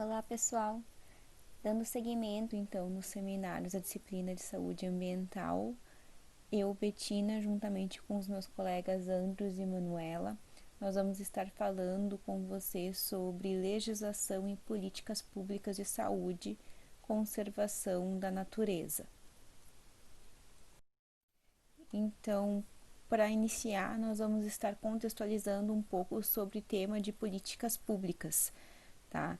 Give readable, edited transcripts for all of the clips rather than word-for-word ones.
Olá, pessoal! Dando seguimento, então, nos seminários da disciplina de saúde ambiental, eu, Betina, juntamente com os meus colegas Andros e Manuela, nós vamos estar falando com vocês sobre legislação e políticas públicas de saúde, conservação da natureza. Então, para iniciar, nós vamos estar contextualizando um pouco sobre o tema de políticas públicas, tá?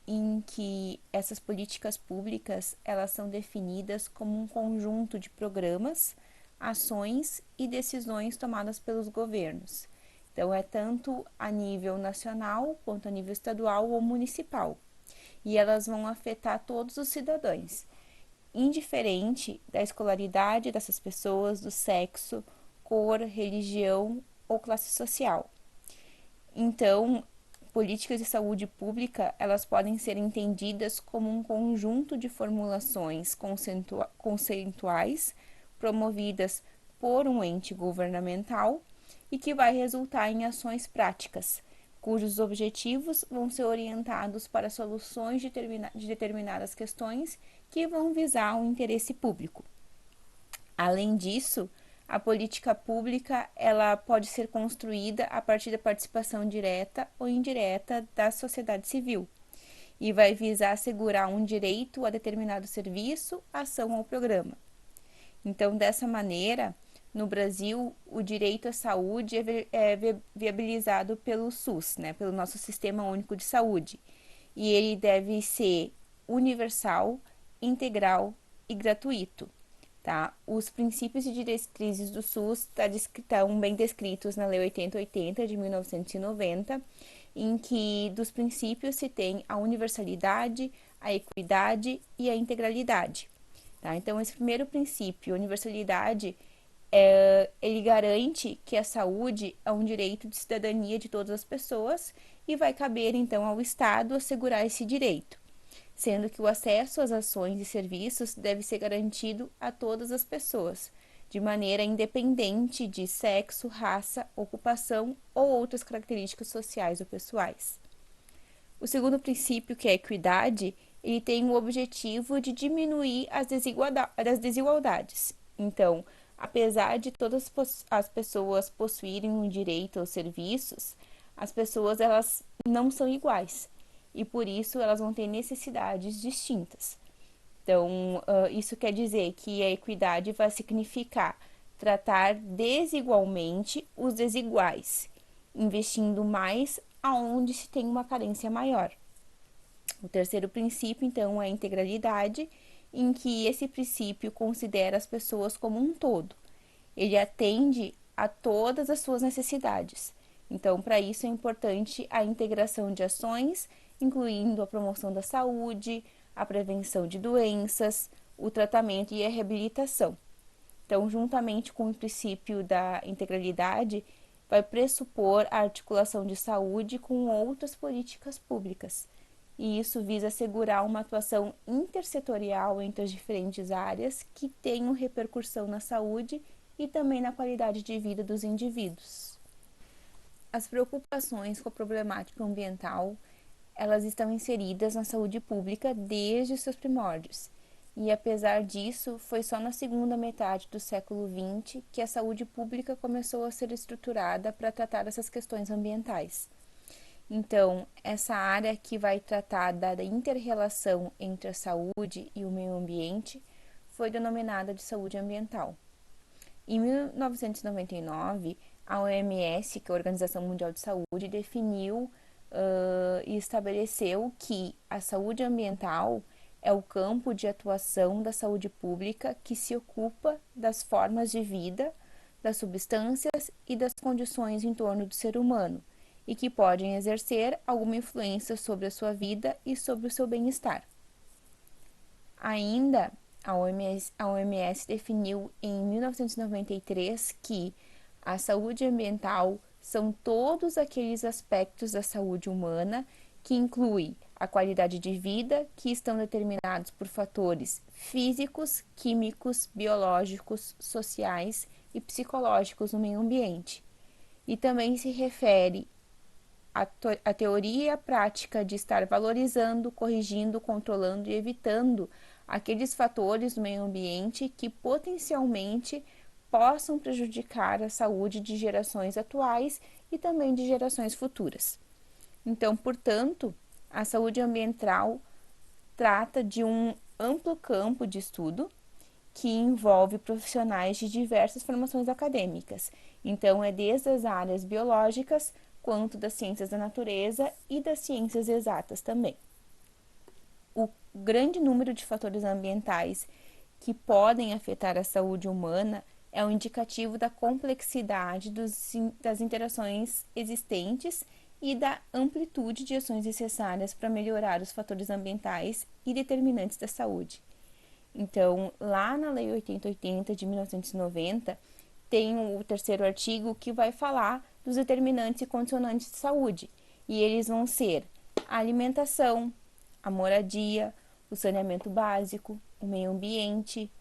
Em que essas políticas públicas elas são definidas como um conjunto de programas, ações e decisões tomadas pelos governos. Então, é tanto a nível nacional quanto a nível estadual ou municipal. E elas vão afetar todos os cidadãos, indiferente da escolaridade dessas pessoas, do sexo, cor, religião ou classe social. Então, políticas de saúde pública, elas podem ser entendidas como um conjunto de formulações conceituais promovidas por um ente governamental e que vai resultar em ações práticas, cujos objetivos vão ser orientados para soluções de determinadas questões que vão visar o interesse público. Além disso, a política pública ela pode ser construída a partir da participação direta ou indireta da sociedade civil e vai visar assegurar um direito a determinado serviço, ação ou programa. Então, dessa maneira, no Brasil, o direito à saúde é viabilizado pelo SUS, né, pelo nosso Sistema Único de Saúde, e ele deve ser universal, integral e gratuito. Tá? Os princípios e diretrizes do SUS estão bem descritos na Lei 8080 de 1990, em que dos princípios se tem a universalidade, a equidade e a integralidade. Tá? Então, esse primeiro princípio, universalidade, ele garante que a saúde é um direito de cidadania de todas as pessoas e vai caber, então, ao Estado assegurar esse direito, sendo que o acesso às ações e serviços deve ser garantido a todas as pessoas, de maneira independente de sexo, raça, ocupação ou outras características sociais ou pessoais. O segundo princípio, que é a equidade, ele tem o objetivo de diminuir as desigualdades. Então, apesar de todas as pessoas possuírem um direito aos serviços, as pessoas elas não são iguais e por isso elas vão ter necessidades distintas. Então, isso quer dizer que a equidade vai significar tratar desigualmente os desiguais, investindo mais aonde se tem uma carência maior. O terceiro princípio, então, é a integralidade, em que esse princípio considera as pessoas como um todo. Ele atende a todas as suas necessidades. Então, para isso é importante a integração de ações, incluindo a promoção da saúde, a prevenção de doenças, o tratamento e a reabilitação. Então, juntamente com o princípio da integralidade, vai pressupor a articulação de saúde com outras políticas públicas. E isso visa assegurar uma atuação intersetorial entre as diferentes áreas que tenham repercussão na saúde e também na qualidade de vida dos indivíduos. As preocupações com a problemática ambiental, elas estão inseridas na saúde pública desde seus primórdios. E apesar disso, foi só na segunda metade do século XX que a saúde pública começou a ser estruturada para tratar essas questões ambientais. Então, essa área que vai tratar da inter-relação entre a saúde e o meio ambiente foi denominada de saúde ambiental. Em 1999, a OMS, que é a Organização Mundial de Saúde, definiu e estabeleceu que a saúde ambiental é o campo de atuação da saúde pública que se ocupa das formas de vida, das substâncias e das condições em torno do ser humano, e que podem exercer alguma influência sobre a sua vida e sobre o seu bem-estar. Ainda, a OMS definiu em 1993 que a saúde ambiental são todos aqueles aspectos da saúde humana que incluem a qualidade de vida, que estão determinados por fatores físicos, químicos, biológicos, sociais e psicológicos no meio ambiente. E também se refere a teoria e a prática de estar valorizando, corrigindo, controlando e evitando aqueles fatores do meio ambiente que potencialmente possam prejudicar a saúde de gerações atuais e também de gerações futuras. Então, portanto, a saúde ambiental trata de um amplo campo de estudo que envolve profissionais de diversas formações acadêmicas. Então, é desde as áreas biológicas quanto das ciências da natureza e das ciências exatas também. O grande número de fatores ambientais que podem afetar a saúde humana é um indicativo da complexidade das interações existentes e da amplitude de ações necessárias para melhorar os fatores ambientais e determinantes da saúde. Então, lá na Lei 8080 de 1990, tem o terceiro artigo que vai falar dos determinantes e condicionantes de saúde. E eles vão ser a alimentação, a moradia, o saneamento básico, o meio ambiente,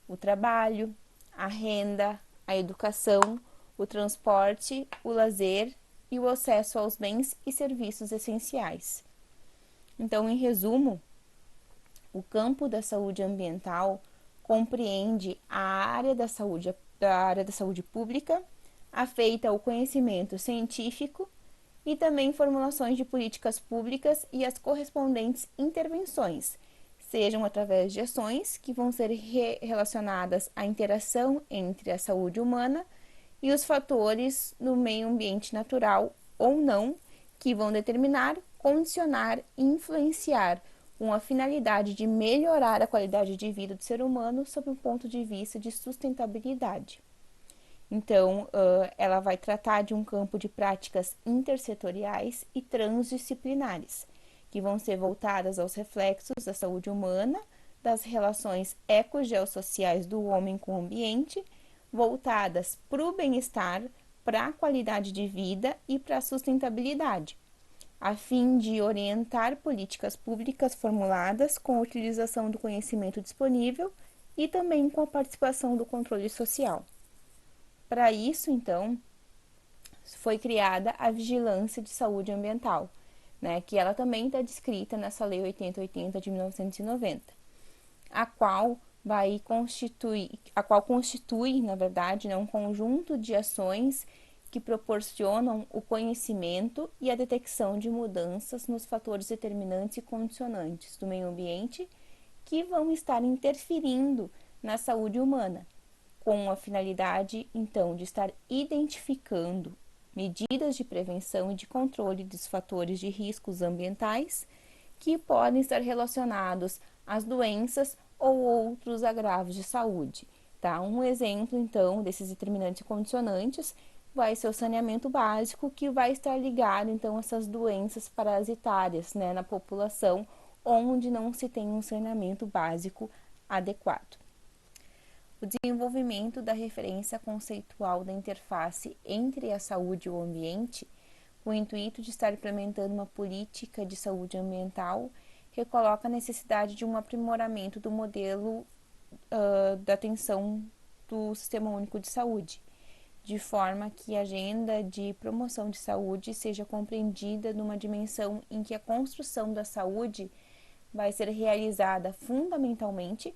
o trabalho, a renda, a educação, o transporte, o lazer e o acesso aos bens e serviços essenciais. Então, em resumo, o campo da saúde ambiental compreende a área da saúde pública, afeita ao conhecimento científico e também formulações de políticas públicas e as correspondentes intervenções, sejam através de ações que vão ser relacionadas à interação entre a saúde humana e os fatores no meio ambiente natural ou não, que vão determinar, condicionar e influenciar com a finalidade de melhorar a qualidade de vida do ser humano sob um ponto de vista de sustentabilidade. Então, ela vai tratar de um campo de práticas intersetoriais e transdisciplinares, que vão ser voltadas aos reflexos da saúde humana, das relações ecogeossociais do homem com o ambiente, voltadas para o bem-estar, para a qualidade de vida e para a sustentabilidade, a fim de orientar políticas públicas formuladas com a utilização do conhecimento disponível e também com a participação do controle social. Para isso, então, foi criada a Vigilância de Saúde Ambiental, né, que ela também está descrita nessa Lei 8080 de 1990, a qual constitui, na verdade, né, um conjunto de ações que proporcionam o conhecimento e a detecção de mudanças nos fatores determinantes e condicionantes do meio ambiente que vão estar interferindo na saúde humana, com a finalidade, então, de estar identificando medidas de prevenção e de controle dos fatores de riscos ambientais que podem estar relacionados às doenças ou outros agravos de saúde. Tá? Um exemplo, então, desses determinantes e condicionantes vai ser o saneamento básico, que vai estar ligado, então, a essas doenças parasitárias, né, na população onde não se tem um saneamento básico adequado. O desenvolvimento da referência conceitual da interface entre a saúde e o ambiente, com o intuito de estar implementando uma política de saúde ambiental, que coloca a necessidade de um aprimoramento do modelo da atenção do Sistema Único de Saúde, de forma que a agenda de promoção de saúde seja compreendida numa dimensão em que a construção da saúde vai ser realizada fundamentalmente,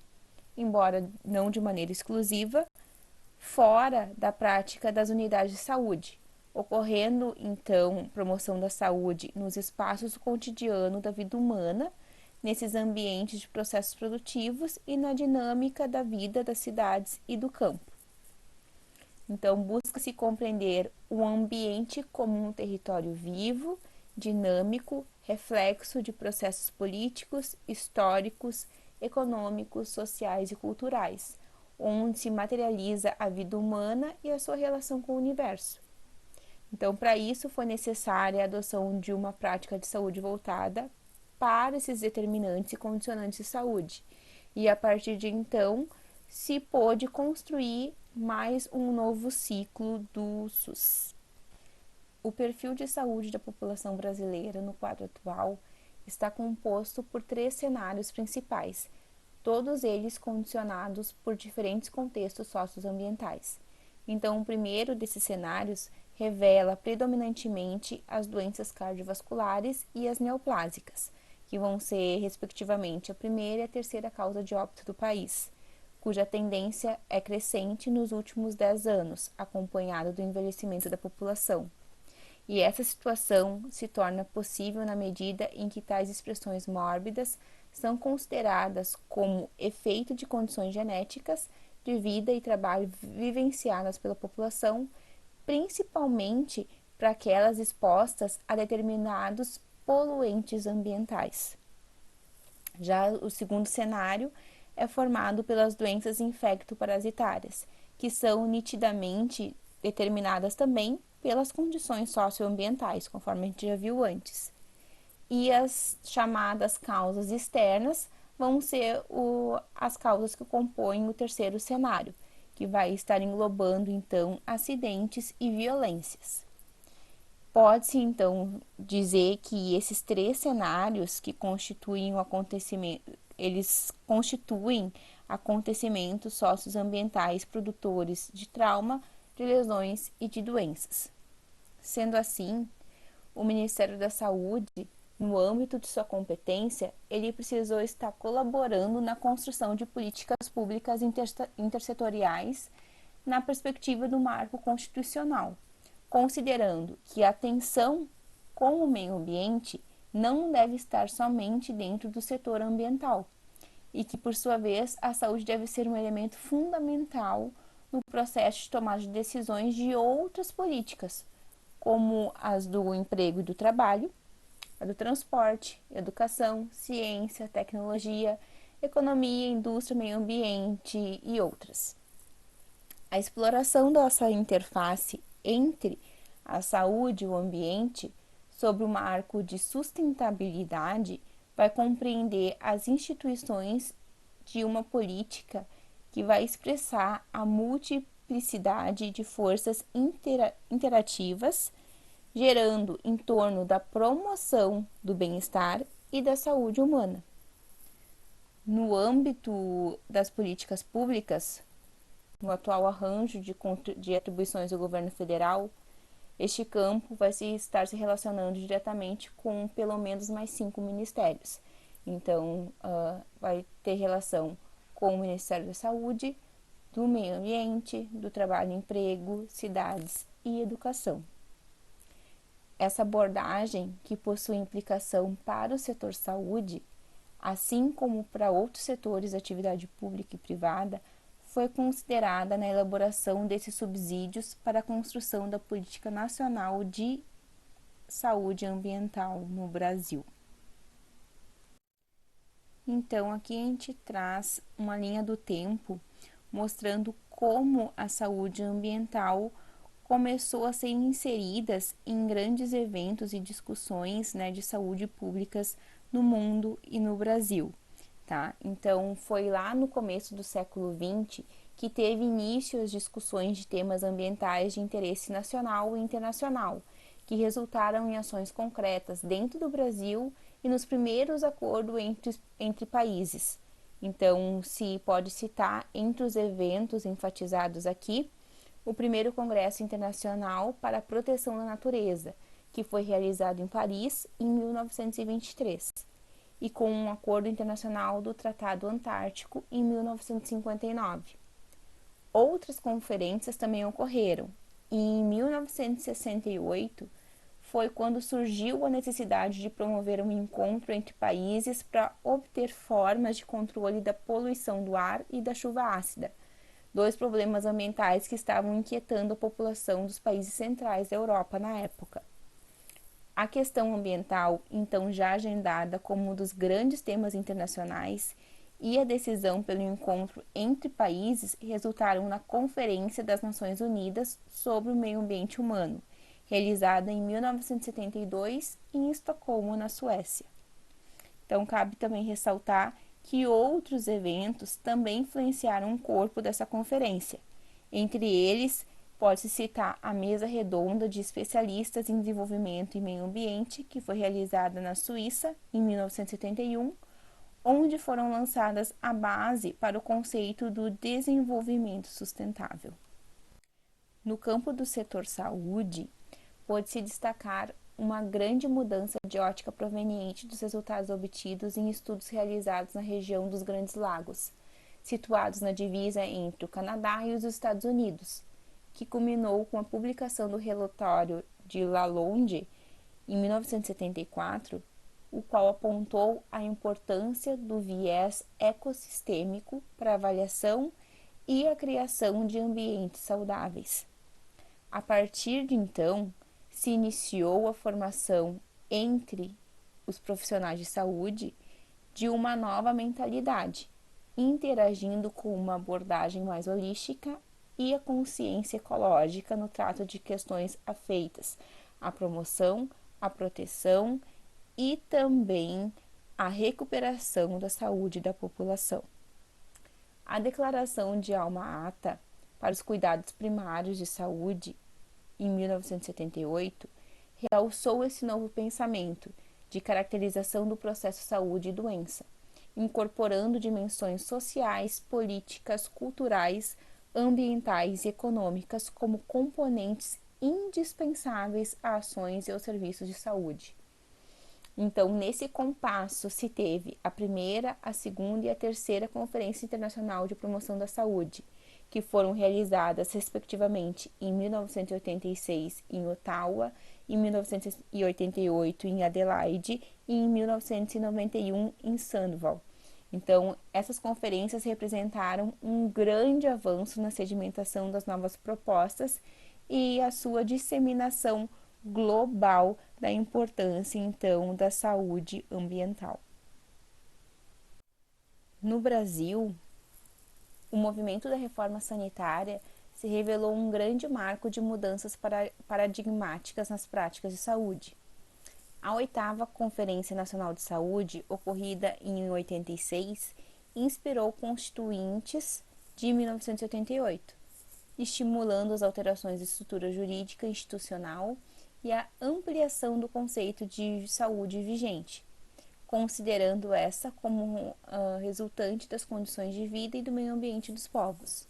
embora não de maneira exclusiva, fora da prática das unidades de saúde, ocorrendo então promoção da saúde nos espaços do cotidiano da vida humana, nesses ambientes de processos produtivos e na dinâmica da vida das cidades e do campo. Então, busca-se compreender o ambiente como um território vivo, dinâmico, reflexo de processos políticos, históricos, econômicos, sociais e culturais, onde se materializa a vida humana e a sua relação com o universo. Então, para isso, foi necessária a adoção de uma prática de saúde voltada para esses determinantes e condicionantes de saúde. E a partir de então, se pôde construir mais um novo ciclo do SUS. O perfil de saúde da população brasileira no quadro atual está composto por 3 cenários principais, todos eles condicionados por diferentes contextos socioambientais. Então, o primeiro desses cenários revela predominantemente as doenças cardiovasculares e as neoplásicas, que vão ser, respectivamente, a primeira e a terceira causa de óbito do país, cuja tendência é crescente nos últimos 10 anos, acompanhado do envelhecimento da população. E essa situação se torna possível na medida em que tais expressões mórbidas são consideradas como efeito de condições genéticas, de vida e trabalho vivenciadas pela população, principalmente para aquelas expostas a determinados poluentes ambientais. Já o segundo cenário é formado pelas doenças infecto-parasitárias, que são nitidamente determinadas também pelas condições socioambientais, conforme a gente já viu antes. E as chamadas causas externas vão ser as causas que compõem o terceiro cenário, que vai estar englobando, então, acidentes e violências. Pode-se, então, dizer que esses três cenários que constituem o acontecimento, eles constituem acontecimentos socioambientais produtores de trauma, de lesões e de doenças. Sendo assim, o Ministério da Saúde, no âmbito de sua competência, ele precisou estar colaborando na construção de políticas públicas intersetoriais na perspectiva do marco constitucional, considerando que a atenção com o meio ambiente não deve estar somente dentro do setor ambiental e que, por sua vez, a saúde deve ser um elemento fundamental no processo de tomada de decisões de outras políticas, como as do emprego e do trabalho, a do transporte, educação, ciência, tecnologia, economia, indústria, meio ambiente e outras. A exploração dessa interface entre a saúde e o ambiente, sob o marco de sustentabilidade, vai compreender as instituições de uma política que vai expressar a multiplicidade de forças interativas, gerando em torno da promoção do bem-estar e da saúde humana. No âmbito das políticas públicas, no atual arranjo de atribuições do governo federal, este campo vai estar se relacionando diretamente com pelo menos mais 5 ministérios. Então, vai ter relação com o Ministério da Saúde, do Meio Ambiente, do Trabalho e Emprego, Cidades e Educação. Essa abordagem, que possui implicação para o setor saúde, assim como para outros setores de atividade pública e privada, foi considerada na elaboração desses subsídios para a construção da Política Nacional de Saúde Ambiental no Brasil. Então, aqui a gente traz uma linha do tempo mostrando como a saúde ambiental começou a ser inseridas em grandes eventos e discussões, né, de saúde públicas no mundo e no Brasil. Tá? Então, foi lá no começo do século XX que teve início as discussões de temas ambientais de interesse nacional e internacional, que resultaram em ações concretas dentro do Brasil e nos primeiros acordos entre países. Então, se pode citar entre os eventos enfatizados aqui, o primeiro Congresso Internacional para a Proteção da Natureza, que foi realizado em Paris em 1923, e com um acordo internacional do Tratado Antártico em 1959. Outras conferências também ocorreram, e em 1968 foi quando surgiu a necessidade de promover um encontro entre países para obter formas de controle da poluição do ar e da chuva ácida, dois problemas ambientais que estavam inquietando a população dos países centrais da Europa na época. A questão ambiental, então já agendada como um dos grandes temas internacionais, e a decisão pelo encontro entre países resultaram na Conferência das Nações Unidas sobre o Meio Ambiente Humano, realizada em 1972 em Estocolmo, na Suécia. Então, cabe também ressaltar que outros eventos também influenciaram o corpo dessa conferência. Entre eles, pode-se citar a Mesa Redonda de Especialistas em Desenvolvimento e Meio Ambiente, que foi realizada na Suíça em 1971, onde foram lançadas a base para o conceito do desenvolvimento sustentável. No campo do setor saúde, pode-se destacar uma grande mudança de ótica proveniente dos resultados obtidos em estudos realizados na região dos Grandes Lagos, situados na divisa entre o Canadá e os Estados Unidos, que culminou com a publicação do relatório de Lalonde, em 1974, o qual apontou a importância do viés ecossistêmico para a avaliação e a criação de ambientes saudáveis. A partir de então, se iniciou a formação entre os profissionais de saúde de uma nova mentalidade, interagindo com uma abordagem mais holística e a consciência ecológica no trato de questões afeitas à promoção, à proteção e também à recuperação da saúde da população. A Declaração de Alma-Ata para os Cuidados Primários de Saúde, em 1978, realçou esse novo pensamento de caracterização do processo saúde e doença, incorporando dimensões sociais, políticas, culturais, ambientais e econômicas como componentes indispensáveis a ações e aos serviços de saúde. Então, nesse compasso, se teve a primeira, a segunda e a terceira Conferência Internacional de Promoção da Saúde, que foram realizadas, respectivamente, em 1986 em Ottawa, em 1988 em Adelaide e em 1991 em Sundsvall. Então, essas conferências representaram um grande avanço na sedimentação das novas propostas e a sua disseminação global da importância, então, da saúde ambiental. No Brasil, o movimento da reforma sanitária se revelou um grande marco de mudanças paradigmáticas nas práticas de saúde. A 8ª Conferência Nacional de Saúde, ocorrida em 86, inspirou constituintes de 1988, estimulando as alterações de estrutura jurídica e institucional e a ampliação do conceito de saúde vigente, considerando essa como resultante das condições de vida e do meio ambiente dos povos.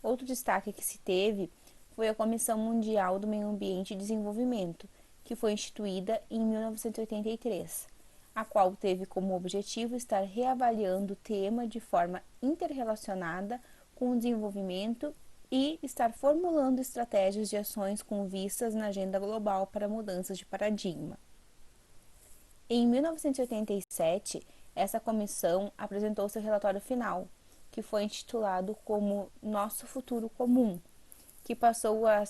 Outro destaque que se teve foi a Comissão Mundial do Meio Ambiente e Desenvolvimento, que foi instituída em 1983, a qual teve como objetivo estar reavaliando o tema de forma interrelacionada com o desenvolvimento e estar formulando estratégias de ações com vistas na agenda global para mudanças de paradigma. Em 1987, essa comissão apresentou seu relatório final, que foi intitulado como Nosso Futuro Comum, que passou a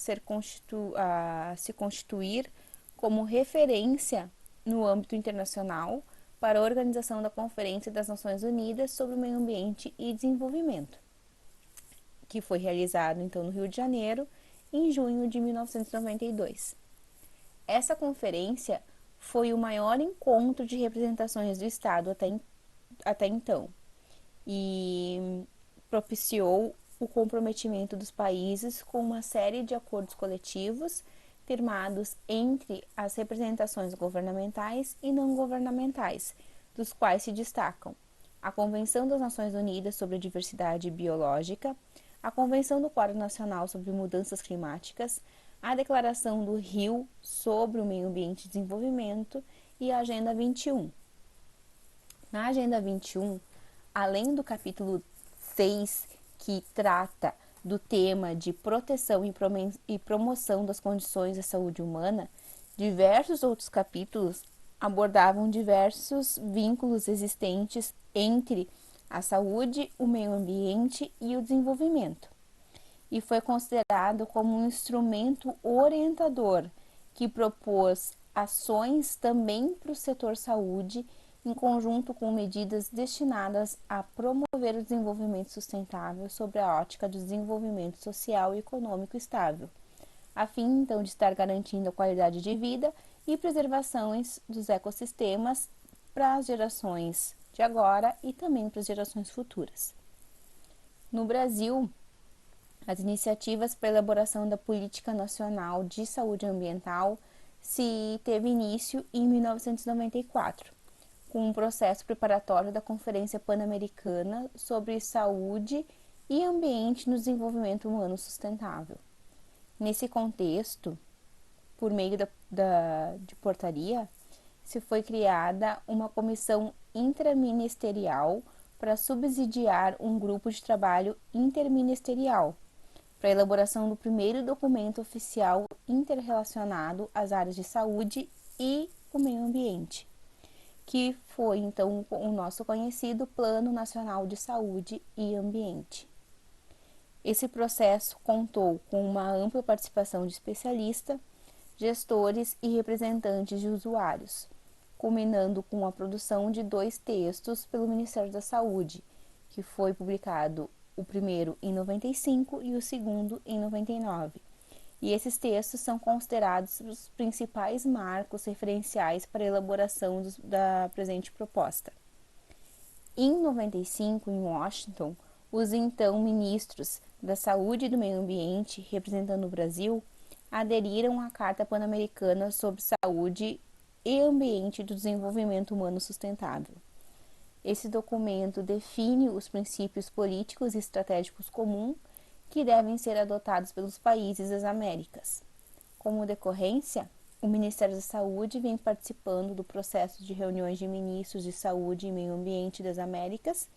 se constituir como referência no âmbito internacional para a organização da Conferência das Nações Unidas sobre o Meio Ambiente e Desenvolvimento, que foi realizado então no Rio de Janeiro em junho de 1992. Essa conferência foi o maior encontro de representações do Estado até então e propiciou o comprometimento dos países com uma série de acordos coletivos firmados entre as representações governamentais e não governamentais, dos quais se destacam a Convenção das Nações Unidas sobre a Diversidade Biológica, a Convenção do Quadro Nacional sobre Mudanças Climáticas, a Declaração do Rio sobre o Meio Ambiente e Desenvolvimento e a Agenda 21. Na Agenda 21, além do capítulo 6, que trata do tema de proteção e promoção das condições da saúde humana, diversos outros capítulos abordavam diversos vínculos existentes entre a saúde, o meio ambiente e o desenvolvimento, e foi considerado como um instrumento orientador que propôs ações também para o setor saúde, em conjunto com medidas destinadas a promover o desenvolvimento sustentável sob a ótica do desenvolvimento social e econômico estável, a fim então de estar garantindo a qualidade de vida e preservações dos ecossistemas para as gerações de agora e também para as gerações futuras. No Brasil, as iniciativas para a elaboração da Política Nacional de Saúde Ambiental se teve início em 1994, com um processo preparatório da Conferência Pan-Americana sobre Saúde e Ambiente no Desenvolvimento Humano Sustentável. Nesse contexto, por meio de portaria, se foi criada uma comissão interministerial para subsidiar um grupo de trabalho interministerial para a elaboração do primeiro documento oficial interrelacionado às áreas de saúde e o meio ambiente, que foi então o nosso conhecido Plano Nacional de Saúde e Ambiente. Esse processo contou com uma ampla participação de especialistas, gestores e representantes de usuários, culminando com a produção de 2 textos pelo Ministério da Saúde, que foi publicado o primeiro em 95 e o segundo em 99. E esses textos são considerados os principais marcos referenciais para a elaboração da presente proposta. Em 95, em Washington, os então ministros da Saúde e do Meio Ambiente, representando o Brasil, aderiram à Carta Pan-Americana sobre Saúde e Ambiente do Desenvolvimento Humano Sustentável. Esse documento define os princípios políticos e estratégicos comuns que devem ser adotados pelos países das Américas. Como decorrência, o Ministério da Saúde vem participando do processo de reuniões de ministros de Saúde e Meio Ambiente das Américas,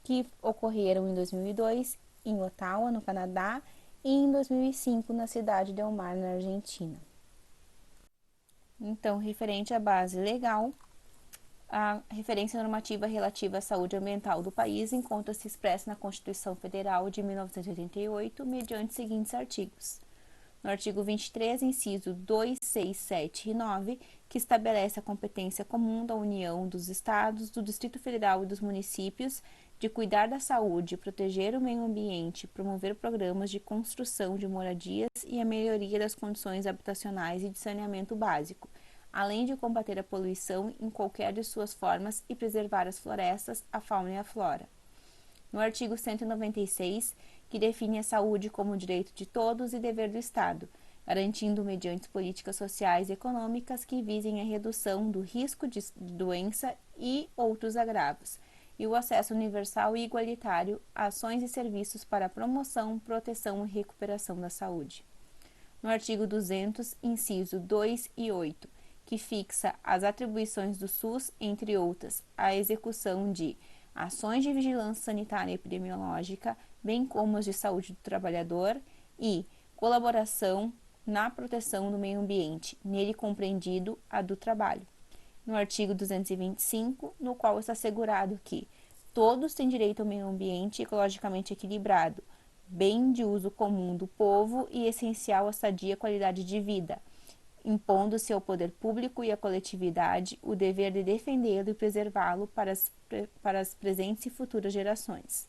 que ocorreram em 2002 em Ottawa, no Canadá, e em 2005 na cidade de Del Mar, na Argentina. Então, referente à base legal, a referência normativa relativa à saúde ambiental do país encontra-se expressa na Constituição Federal de 1988, mediante os seguintes artigos. No artigo 23, inciso 2, 6, 7 e 9, que estabelece a competência comum da União, dos Estados, do Distrito Federal e dos municípios de cuidar da saúde, proteger o meio ambiente, promover programas de construção de moradias e a melhoria das condições habitacionais e de saneamento básico, além de combater a poluição em qualquer de suas formas e preservar as florestas, a fauna e a flora. No artigo 196, que define a saúde como direito de todos e dever do Estado, garantindo mediante políticas sociais e econômicas que visem a redução do risco de doença e outros agravos, e o acesso universal e igualitário a ações e serviços para a promoção, proteção e recuperação da saúde. No artigo 200, inciso 2 e 8, que fixa as atribuições do SUS, entre outras, a execução de ações de vigilância sanitária e epidemiológica, bem como as de saúde do trabalhador e colaboração na proteção do meio ambiente, nele compreendido a do trabalho. No artigo 225, no qual está assegurado que todos têm direito ao meio ambiente ecologicamente equilibrado, bem de uso comum do povo e essencial à sadia qualidade de vida, impondo-se ao poder público e à coletividade o dever de defendê-lo e preservá-lo para as presentes e futuras gerações.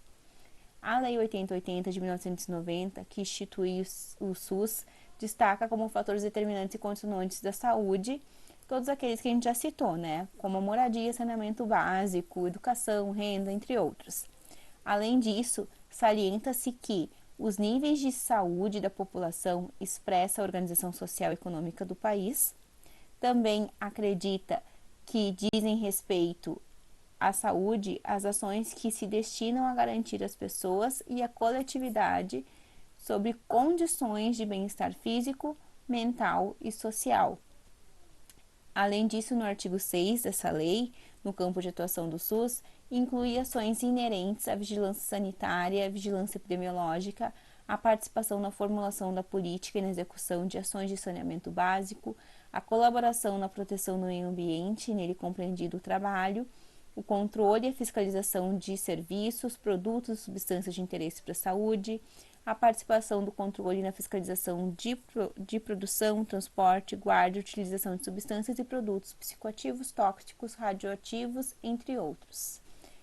A Lei 8080 de 1990, que institui o SUS, destaca como fatores determinantes e condicionantes da saúde todos aqueles que a gente já citou, né? Como a moradia, saneamento básico, educação, renda, entre outros. Além disso, salienta-se que os níveis de saúde da população expressa a organização social e econômica do país. Também acredita que dizem respeito à saúde as ações que se destinam a garantir às pessoas e à coletividade sobre condições de bem-estar físico, mental e social. Além disso, no artigo 6 dessa lei, no campo de atuação do SUS, inclui ações inerentes à vigilância sanitária, à vigilância epidemiológica, a participação na formulação da política e na execução de ações de saneamento básico, a colaboração na proteção do meio ambiente, nele compreendido o trabalho, o controle e a fiscalização de serviços, produtos e substâncias de interesse para a saúde, a participação do controle na fiscalização de produção, transporte, guarda e utilização de substâncias e produtos psicoativos, tóxicos, radioativos, entre outros.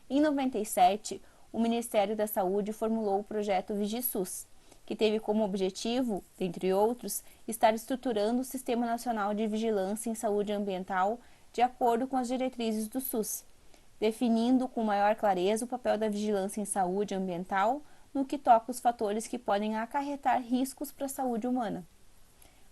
Em 97, o Ministério da Saúde formulou o projeto VigiSUS, que teve como objetivo, dentre outros, estar estruturando o Sistema Nacional de Vigilância em Saúde Ambiental de acordo com as diretrizes do SUS, definindo com maior clareza o papel da vigilância em saúde ambiental no que toca os fatores que podem acarretar riscos para a saúde humana.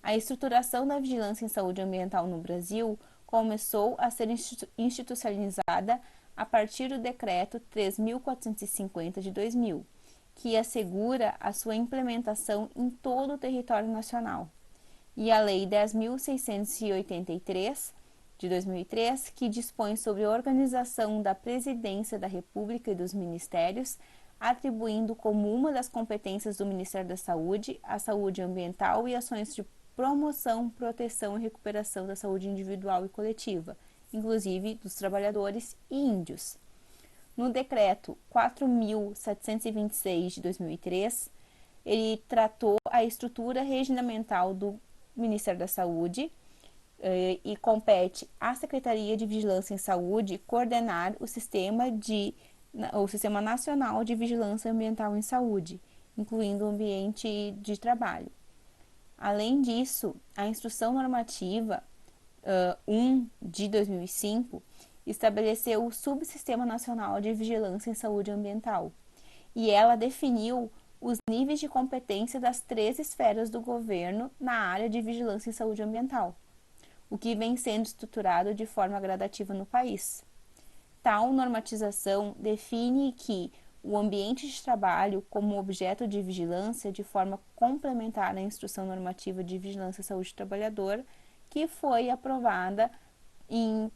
A estruturação da vigilância em saúde ambiental no Brasil começou a ser institucionalizada a partir do Decreto 3.450 de 2000 que assegura a sua implementação em todo o território nacional, e a Lei 10.683, de 2003, que dispõe sobre a organização da Presidência da República e dos Ministérios, atribuindo como uma das competências do Ministério da Saúde a saúde ambiental e ações de promoção, proteção e recuperação da saúde individual e coletiva, inclusive dos trabalhadores e índios. No decreto 4.726 de 2003, ele tratou a estrutura regimental do Ministério da Saúde e compete à Secretaria de Vigilância em Saúde coordenar o Sistema Nacional de Vigilância Ambiental em Saúde, incluindo o ambiente de trabalho. Além disso, a Instrução Normativa 1 de 2005 estabeleceu o Subsistema Nacional de Vigilância em Saúde Ambiental, e ela definiu os níveis de competência das 3 esferas do governo na área de vigilância em saúde ambiental, o que vem sendo estruturado de forma gradativa no país. Tal normatização define que o ambiente de trabalho como objeto de vigilância de forma complementar à Instrução Normativa de Vigilância e Saúde do Trabalhador, que foi aprovada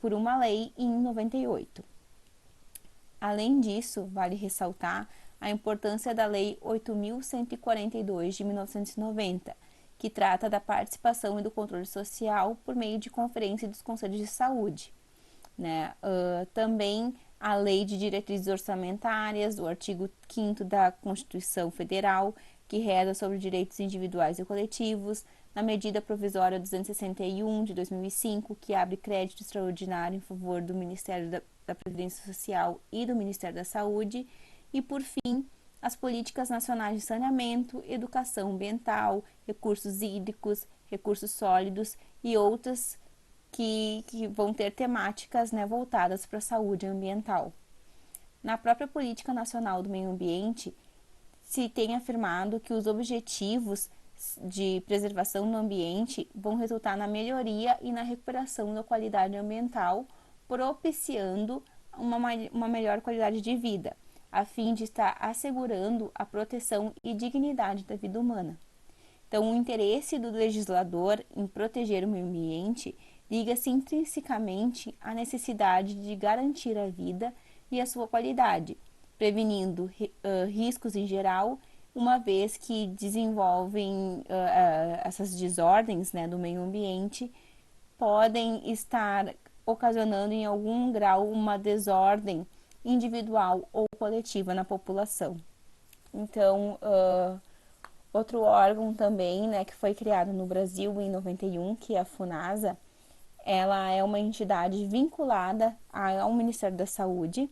por uma lei em 98. Além disso, vale ressaltar a importância da Lei 8.142 de 1990, que trata da participação e do controle social por meio de conferência dos conselhos de saúde. Também a Lei de Diretrizes Orçamentárias, o artigo 5º da Constituição Federal, que reza sobre direitos individuais e coletivos, na medida provisória 261 de 2005, que abre crédito extraordinário em favor do Ministério da Previdência Social e do Ministério da Saúde, e, por fim, as políticas nacionais de saneamento, educação ambiental, recursos hídricos, recursos sólidos e outras que vão ter temáticas voltadas para a saúde ambiental. Na própria Política Nacional do Meio Ambiente, se tem afirmado que os objetivos de preservação do ambiente vão resultar na melhoria e na recuperação da qualidade ambiental, propiciando uma melhor qualidade de vida, a fim de estar assegurando a proteção e dignidade da vida humana. Então, o interesse do legislador em proteger o meio ambiente liga-se intrinsecamente à necessidade de garantir a vida e a sua qualidade, prevenindo riscos em geral, uma vez que desenvolvem essas desordens do meio ambiente, podem estar ocasionando em algum grau uma desordem individual ou coletiva na população. Então, outro órgão também, que foi criado no Brasil em 91, que é a FUNASA, ela é uma entidade vinculada ao Ministério da Saúde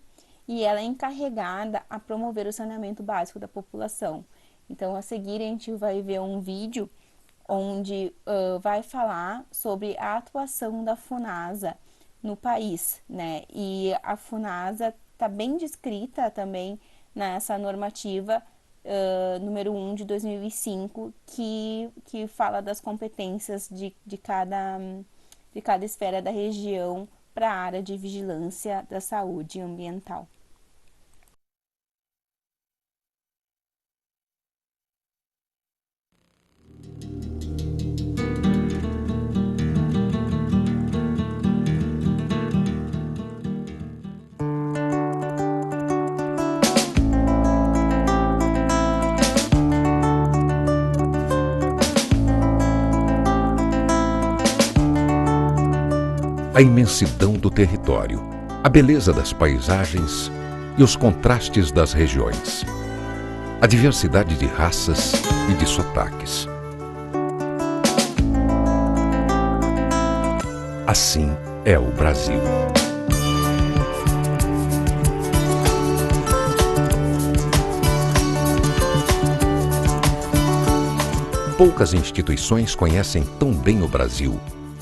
e ela é encarregada a promover o saneamento básico da população. Então, a seguir, a gente vai ver um vídeo onde vai falar sobre a atuação da FUNASA no país, E a FUNASA está bem descrita também nessa normativa número 1 de 2005, que fala das competências de cada esfera da região para a área de vigilância da saúde ambiental. A imensidão do território, a beleza das paisagens e os contrastes das regiões, a diversidade de raças e de sotaques. Assim é o Brasil. Poucas instituições conhecem tão bem o Brasil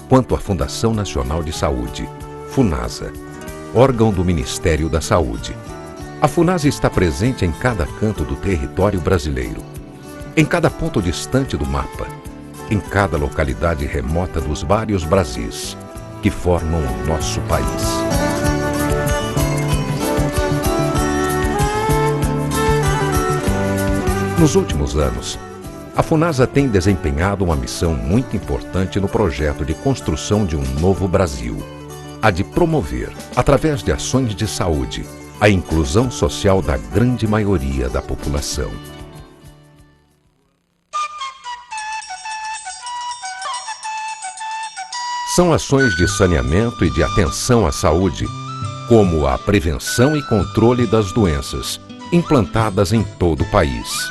quanto a Fundação Nacional de Saúde, FUNASA, órgão do Ministério da Saúde. A FUNASA está presente em cada canto do território brasileiro, em cada ponto distante do mapa, em cada localidade remota dos vários Brasis que formam o nosso país. Nos últimos anos, a Funasa tem desempenhado uma missão muito importante no projeto de construção de um novo Brasil, a de promover, através de ações de saúde, a inclusão social da grande maioria da população. São ações de saneamento e de atenção à saúde, como a prevenção e controle das doenças, implantadas em todo o país.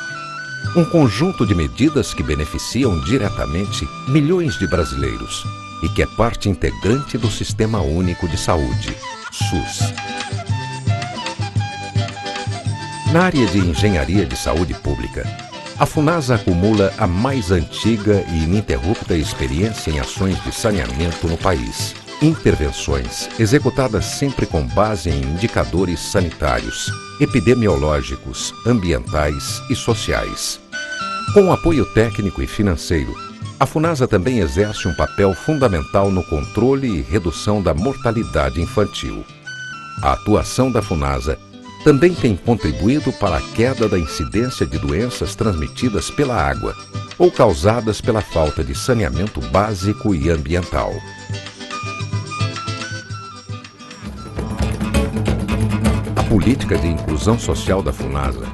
Um conjunto de medidas que beneficiam diretamente milhões de brasileiros e que é parte integrante do Sistema Único de Saúde, SUS. Na área de engenharia de saúde pública, a Funasa acumula a mais antiga e ininterrupta experiência em ações de saneamento no país. Intervenções executadas sempre com base em indicadores sanitários, epidemiológicos, ambientais e sociais. Com apoio técnico e financeiro, a Funasa também exerce um papel fundamental no controle e redução da mortalidade infantil. A atuação da Funasa também tem contribuído para a queda da incidência de doenças transmitidas pela água ou causadas pela falta de saneamento básico e ambiental. A política de inclusão social da Funasa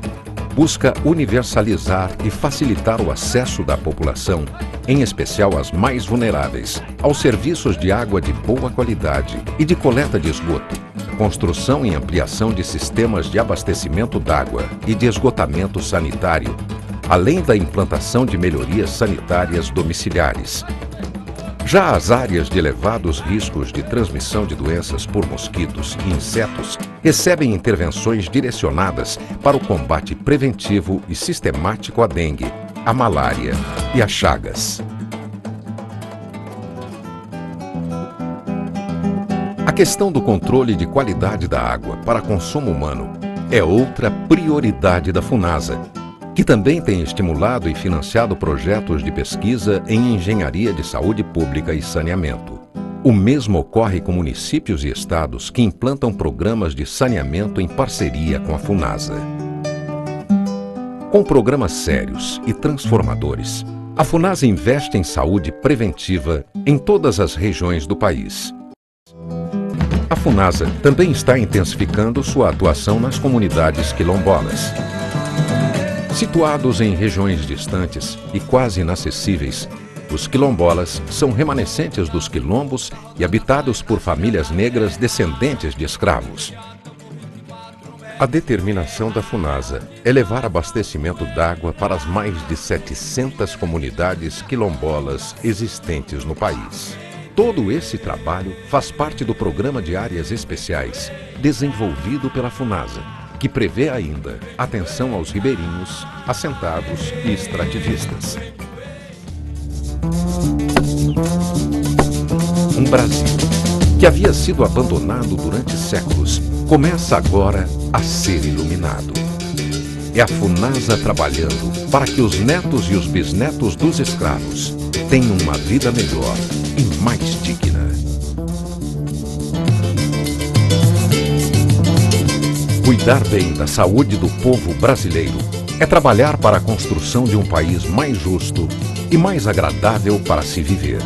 busca universalizar e facilitar o acesso da população, em especial as mais vulneráveis, aos serviços de água de boa qualidade e de coleta de esgoto, construção e ampliação de sistemas de abastecimento d'água e de esgotamento sanitário, além da implantação de melhorias sanitárias domiciliares. Já as áreas de elevados riscos de transmissão de doenças por mosquitos e insetos recebem intervenções direcionadas para o combate preventivo e sistemático à dengue, à malária e às chagas. A questão do controle de qualidade da água para consumo humano é outra prioridade da Funasa, que também tem estimulado e financiado projetos de pesquisa em engenharia de saúde pública e saneamento. O mesmo ocorre com municípios e estados que implantam programas de saneamento em parceria com a Funasa. Com programas sérios e transformadores, a Funasa investe em saúde preventiva em todas as regiões do país. A Funasa também está intensificando sua atuação nas comunidades quilombolas. Situados em regiões distantes e quase inacessíveis, os quilombolas são remanescentes dos quilombos e habitados por famílias negras descendentes de escravos. A determinação da Funasa é levar abastecimento d'água para as mais de 700 comunidades quilombolas existentes no país. Todo esse trabalho faz parte do Programa de Áreas Especiais, desenvolvido pela Funasa, que prevê ainda atenção aos ribeirinhos, assentados e extrativistas. Um Brasil que havia sido abandonado durante séculos começa agora a ser iluminado. É a Funasa trabalhando para que os netos e os bisnetos dos escravos tenham uma vida melhor e mais digna. Cuidar bem da saúde do povo brasileiro é trabalhar para a construção de um país mais justo e mais agradável para se viver.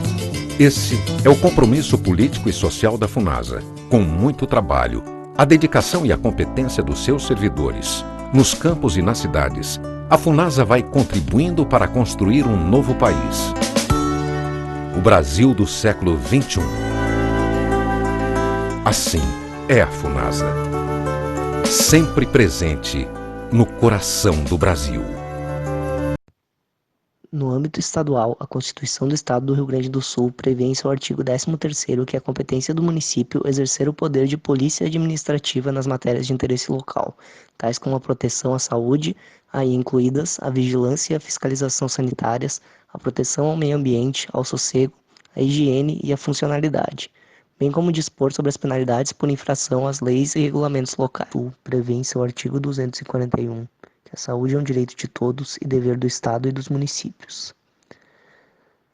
Esse é o compromisso político e social da Funasa. Com muito trabalho, a dedicação e a competência dos seus servidores, nos campos e nas cidades, a Funasa vai contribuindo para construir um novo país. O Brasil do século XXI. Assim é a Funasa. Sempre presente no coração do Brasil. No âmbito estadual, a Constituição do Estado do Rio Grande do Sul prevê em seu artigo 13º que é a competência do município exercer o poder de polícia administrativa nas matérias de interesse local, tais como a proteção à saúde, aí incluídas a vigilância e a fiscalização sanitárias, a proteção ao meio ambiente, ao sossego, a higiene e a funcionalidade, bem como dispor sobre as penalidades por infração às leis e regulamentos locais. O prevê em seu artigo 241 que a saúde é um direito de todos e dever do Estado e dos municípios.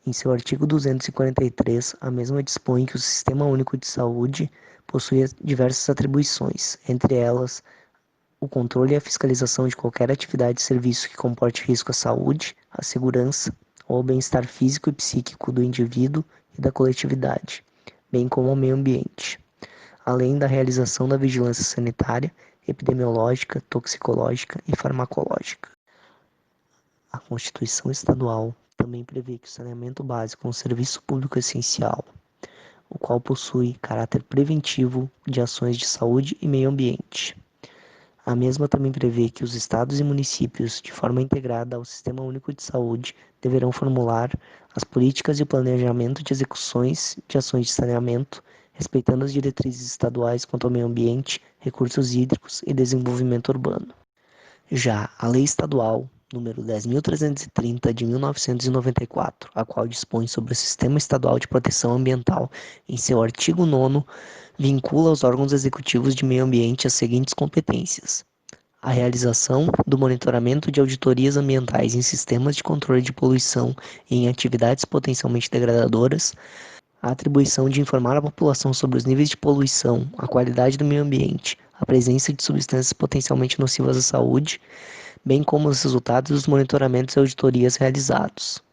Em seu artigo 243, a mesma dispõe que o Sistema Único de Saúde possui diversas atribuições, entre elas o controle e a fiscalização de qualquer atividade e serviço que comporte risco à saúde, à segurança ou ao bem-estar físico e psíquico do indivíduo e da coletividade, bem como ao meio ambiente, além da realização da vigilância sanitária, epidemiológica, toxicológica e farmacológica. A Constituição Estadual também prevê que o saneamento básico é um serviço público essencial, o qual possui caráter preventivo de ações de saúde e meio ambiente. A mesma também prevê que os estados e municípios, de forma integrada ao Sistema Único de Saúde, deverão formular as políticas e o planejamento de execuções de ações de saneamento, respeitando as diretrizes estaduais quanto ao meio ambiente, recursos hídricos e desenvolvimento urbano. Já a Lei Estadual número 10.330 de 1994, a qual dispõe sobre o Sistema Estadual de Proteção Ambiental, em seu artigo 9º, vincula os órgãos executivos de meio ambiente as seguintes competências: a realização do monitoramento de auditorias ambientais em sistemas de controle de poluição e em atividades potencialmente degradadoras, a atribuição de informar a população sobre os níveis de poluição, a qualidade do meio ambiente, a presença de substâncias potencialmente nocivas à saúde, bem como os resultados dos monitoramentos e auditorias realizados,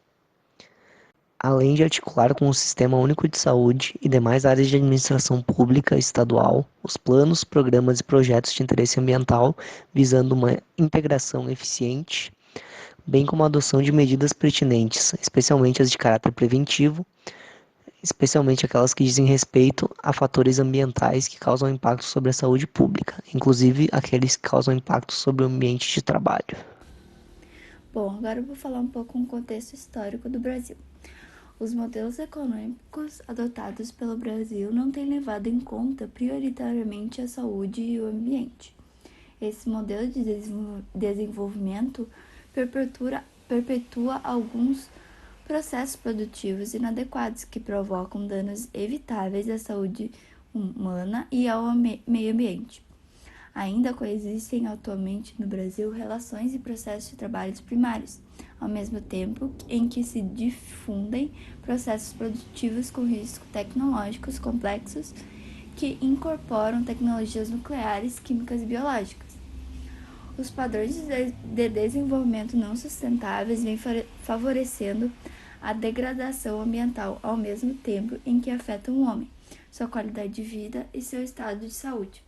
além de articular com o Sistema Único de Saúde e demais áreas de administração pública estadual os planos, programas e projetos de interesse ambiental, visando uma integração eficiente, bem como a adoção de medidas pertinentes, especialmente as de caráter preventivo, especialmente aquelas que dizem respeito a fatores ambientais que causam impacto sobre a saúde pública, inclusive aqueles que causam impacto sobre o ambiente de trabalho. Bom, agora eu vou falar um pouco um contexto histórico do Brasil. Os modelos econômicos adotados pelo Brasil não têm levado em conta prioritariamente a saúde e o ambiente. Esse modelo de desenvolvimento perpetua alguns processos produtivos inadequados que provocam danos evitáveis à saúde humana e ao meio ambiente. Ainda coexistem atualmente no Brasil relações e processos de trabalhos primários, ao mesmo tempo em que se difundem processos produtivos com riscos tecnológicos complexos que incorporam tecnologias nucleares, químicas e biológicas. Os padrões de desenvolvimento não sustentáveis vêm favorecendo a degradação ambiental ao mesmo tempo em que afetam o homem, sua qualidade de vida e seu estado de saúde,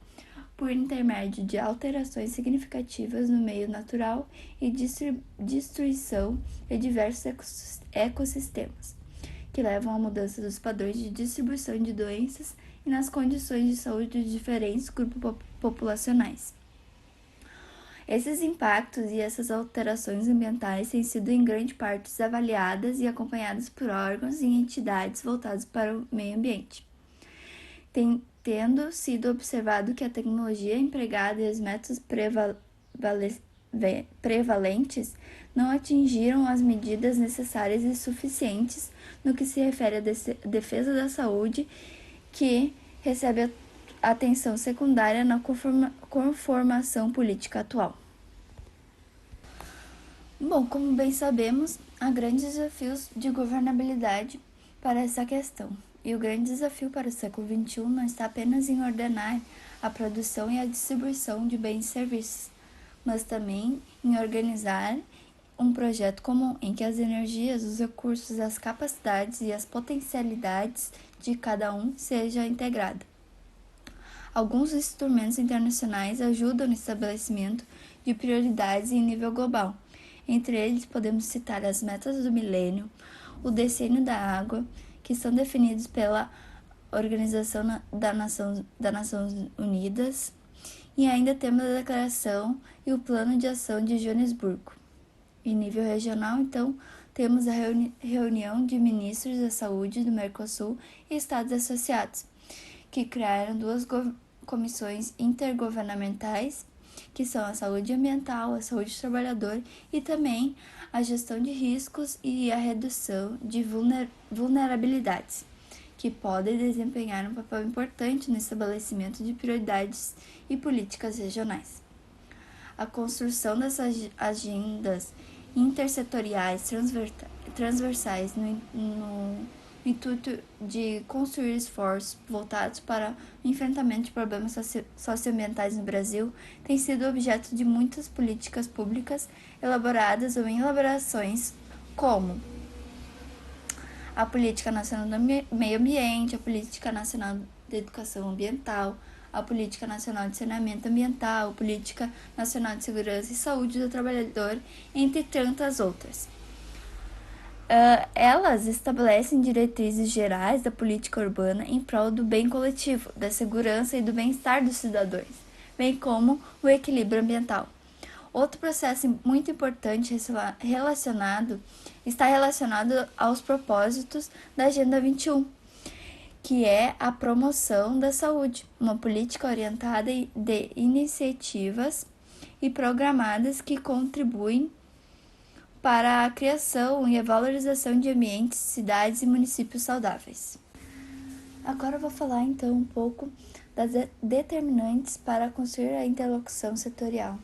por intermédio de alterações significativas no meio natural e destruição de diversos ecossistemas, que levam à mudança dos padrões de distribuição de doenças e nas condições de saúde de diferentes grupos populacionais. Esses impactos e essas alterações ambientais têm sido em grande parte avaliadas e acompanhadas por órgãos e entidades voltados para o meio ambiente. Tendo sido observado que a tecnologia empregada e os métodos prevalentes não atingiram as medidas necessárias e suficientes no que se refere à defesa da saúde, que recebe atenção secundária na conformação política atual. Bom, como bem sabemos, há grandes desafios de governabilidade para essa questão. E o grande desafio para o século XXI não está apenas em ordenar a produção e a distribuição de bens e serviços, mas também em organizar um projeto comum em que as energias, os recursos, as capacidades e as potencialidades de cada um sejam integradas. Alguns instrumentos internacionais ajudam no estabelecimento de prioridades em nível global. Entre eles, podemos citar as metas do milênio, o decênio da água, que são definidos pela Organização das Nações Unidas, e ainda temos a Declaração e o Plano de Ação de Joanesburgo. Em nível regional, então, temos a reunião de ministros da saúde do Mercosul e Estados associados, que criaram duas comissões intergovernamentais, que são a saúde ambiental, a saúde do trabalhador e também a gestão de riscos e a redução de vulnerabilidades, que podem desempenhar um papel importante no estabelecimento de prioridades e políticas regionais. A construção dessas agendas intersetoriais transversais no no intuito de construir esforços voltados para o enfrentamento de problemas socioambientais no Brasil, tem sido objeto de muitas políticas públicas elaboradas ou em elaborações, como a Política Nacional do Meio Ambiente, a Política Nacional de Educação Ambiental, a Política Nacional de Saneamento Ambiental, a Política Nacional de Segurança e Saúde do Trabalhador, entre tantas outras. Elas estabelecem diretrizes gerais da política urbana em prol do bem coletivo, da segurança e do bem-estar dos cidadãos, bem como o equilíbrio ambiental. Outro processo muito importante está relacionado aos propósitos da Agenda 21, que é a promoção da saúde, uma política orientada de iniciativas e programadas que contribuem para a criação e a valorização de ambientes, cidades e municípios saudáveis. Agora eu vou falar então um pouco das determinantes para construir a interlocução setorial.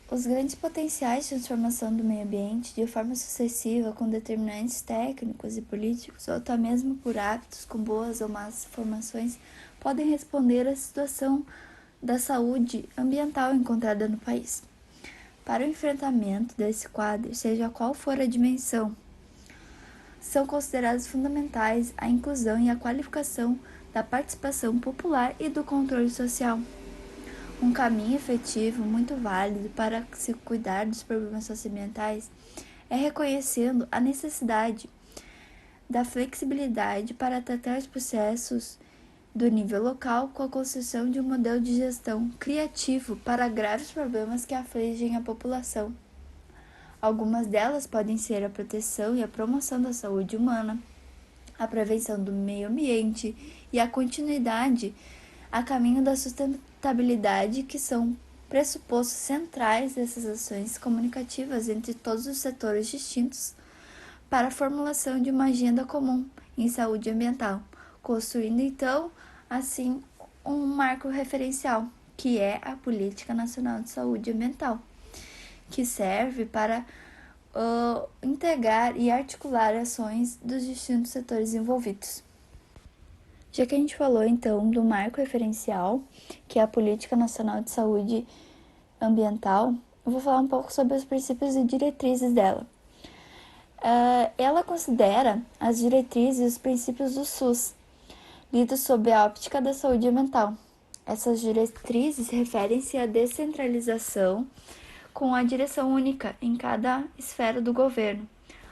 Os grandes potenciais de transformação do meio ambiente, de forma sucessiva, com determinantes técnicos e políticos, ou até mesmo por hábitos com boas ou más formações, podem responder à situação da saúde ambiental encontrada no país. Para o enfrentamento desse quadro, seja qual for a dimensão, são considerados fundamentais a inclusão e a qualificação da participação popular e do controle social. Um caminho efetivo muito válido para se cuidar dos problemas socioambientais é reconhecendo a necessidade da flexibilidade para tratar os processos do nível local com a construção de um modelo de gestão criativo para graves problemas que afligem a população. Algumas delas podem ser a proteção e a promoção da saúde humana, a prevenção do meio ambiente e a continuidade a caminho da sustentabilidade, que são pressupostos centrais dessas ações comunicativas entre todos os setores distintos para a formulação de uma agenda comum em saúde ambiental, construindo então, assim, um marco referencial, que é a Política Nacional de Saúde Ambiental, que serve para integrar e articular ações dos distintos setores envolvidos. Já que a gente falou então do marco referencial, que é a Política Nacional de Saúde Ambiental, eu vou falar um pouco sobre os princípios e diretrizes dela. Ela considera as diretrizes e os princípios do SUS, lidos sob a óptica da saúde ambiental. Essas diretrizes referem-se à descentralização com a direção única em cada esfera do governo,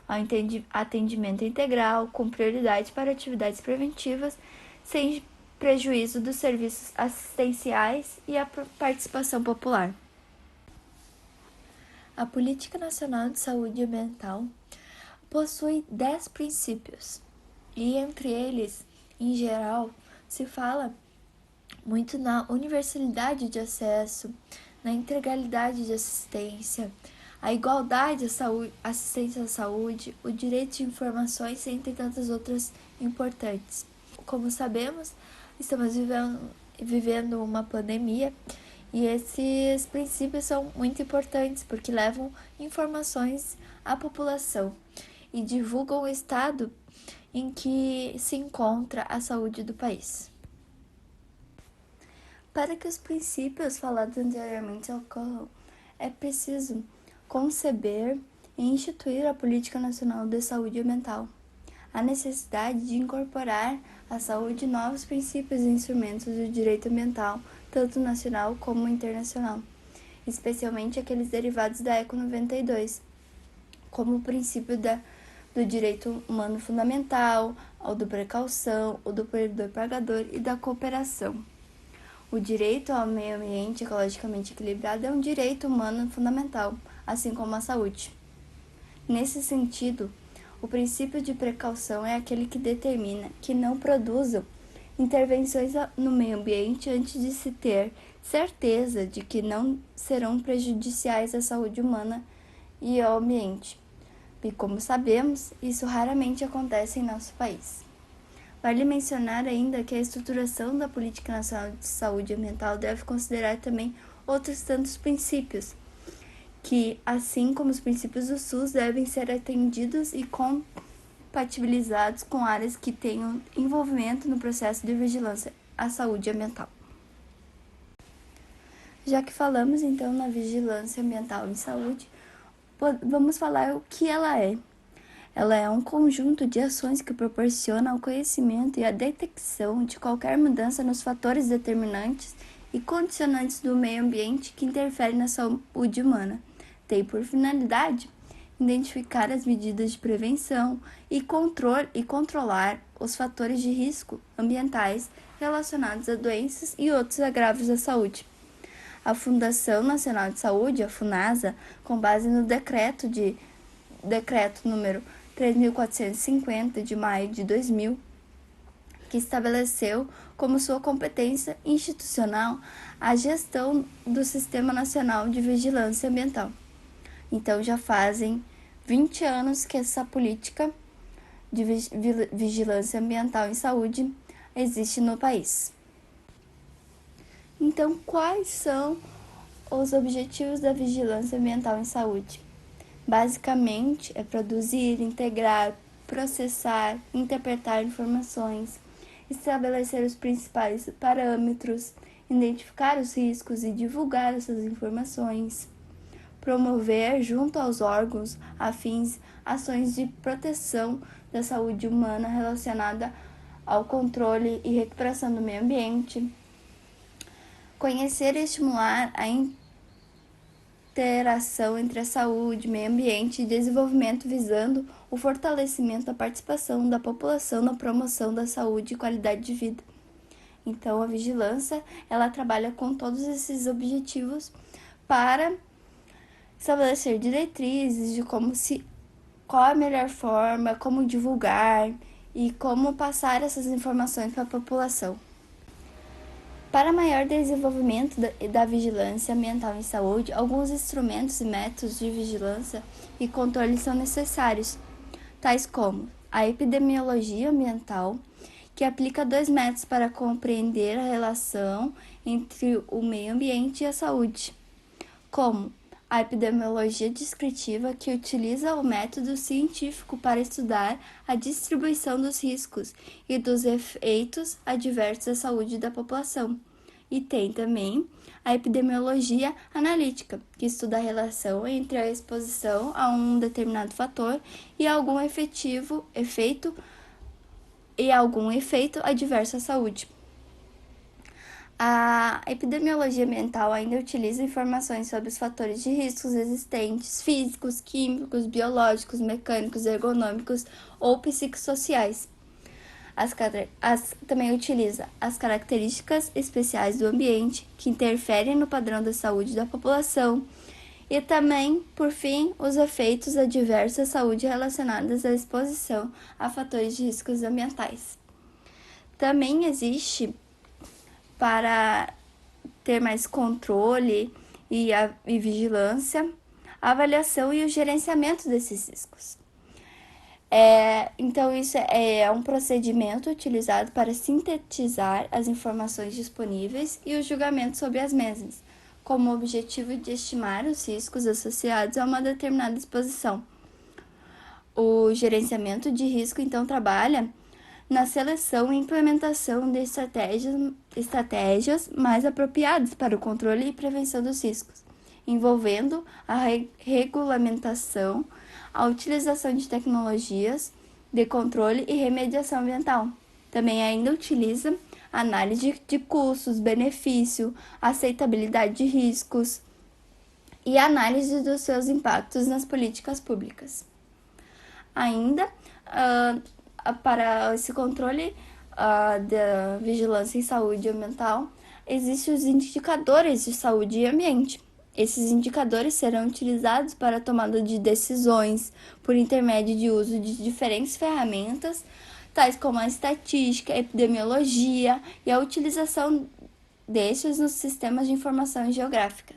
ao atendimento integral, com prioridade para atividades preventivas, sem prejuízo dos serviços assistenciais e a participação popular. A Política Nacional de Saúde Ambiental possui 10 princípios, e entre eles, em geral, se fala muito na universalidade de acesso, na integralidade de assistência, a igualdade à assistência à saúde, o direito de informações, entre tantas outras importantes. Como sabemos, estamos vivendo uma pandemia e esses princípios são muito importantes porque levam informações à população e divulgam o estado em que se encontra a saúde do país. Para que os princípios falados anteriormente ocorram, é preciso conceber e instituir a Política Nacional de Saúde Ambiental. A necessidade de incorporar à saúde novos princípios e instrumentos do direito ambiental, tanto nacional como internacional, especialmente aqueles derivados da ECO 92, como o princípio do direito humano fundamental, o do precaução, o do poluidor-pagador e da cooperação. O direito ao meio ambiente ecologicamente equilibrado é um direito humano fundamental, assim como a saúde. Nesse sentido, o princípio de precaução é aquele que determina que não produzam intervenções no meio ambiente antes de se ter certeza de que não serão prejudiciais à saúde humana e ao ambiente. E como sabemos, isso raramente acontece em nosso país. Vale mencionar ainda que a estruturação da Política Nacional de Saúde Ambiental deve considerar também outros tantos princípios, que, assim como os princípios do SUS, devem ser atendidos e compatibilizados com áreas que tenham envolvimento no processo de vigilância à saúde ambiental. Já que falamos então na vigilância ambiental em saúde, vamos falar o que ela é. Ela é um conjunto de ações que proporcionam o conhecimento e a detecção de qualquer mudança nos fatores determinantes e condicionantes do meio ambiente que interferem na saúde humana. Tem por finalidade identificar as medidas de prevenção e controlar os fatores de risco ambientais relacionados a doenças e outros agravos à saúde. A Fundação Nacional de Saúde, a FUNASA, com base no decreto número 3.450 de maio de 2000, que estabeleceu como sua competência institucional a gestão do Sistema Nacional de Vigilância Ambiental. Então já fazem 20 anos que essa política de vigilância ambiental em saúde existe no país. Então, quais são os objetivos da vigilância ambiental em saúde? Basicamente, é produzir, integrar, processar, interpretar informações, estabelecer os principais parâmetros, identificar os riscos e divulgar essas informações, promover, junto aos órgãos afins, ações de proteção da saúde humana relacionada ao controle e recuperação do meio ambiente, conhecer e estimular a interação entre a saúde, meio ambiente e desenvolvimento visando o fortalecimento da participação da população na promoção da saúde e qualidade de vida. Então, a vigilância, ela trabalha com todos esses objetivos para estabelecer diretrizes de qual a melhor forma, como divulgar e como passar essas informações para a população. Para maior desenvolvimento da vigilância ambiental em saúde, alguns instrumentos e métodos de vigilância e controle são necessários, tais como a epidemiologia ambiental, que aplica 2 métodos para compreender a relação entre o meio ambiente e a saúde, como a epidemiologia descritiva, que utiliza o método científico para estudar a distribuição dos riscos e dos efeitos adversos à saúde da população. E tem também a epidemiologia analítica, que estuda a relação entre a exposição a um determinado fator e algum efeito adverso à saúde. A epidemiologia ambiental ainda utiliza informações sobre os fatores de riscos existentes, físicos, químicos, biológicos, mecânicos, ergonômicos ou psicossociais. Também utiliza as características especiais do ambiente que interferem no padrão da saúde da população e também, por fim, os efeitos adversos à saúde relacionados à exposição a fatores de riscos ambientais. Também existe, para ter mais controle e vigilância, a avaliação e o gerenciamento desses riscos. Então, isso é um procedimento utilizado para sintetizar as informações disponíveis e o julgamento sobre as mesmas, como objetivo de estimar os riscos associados a uma determinada exposição. O gerenciamento de risco, então, trabalha na seleção e implementação de estratégias mais apropriadas para o controle e prevenção dos riscos, envolvendo a regulamentação, a utilização de tecnologias de controle e remediação ambiental. Também ainda utiliza análise de custos, benefício, aceitabilidade de riscos e análise dos seus impactos nas políticas públicas. Ainda, para esse controle da vigilância em saúde ambiental, existem os indicadores de saúde e ambiente. Esses indicadores serão utilizados para a tomada de decisões por intermédio de uso de diferentes ferramentas, tais como a estatística, a epidemiologia e a utilização destes nos sistemas de informação geográfica.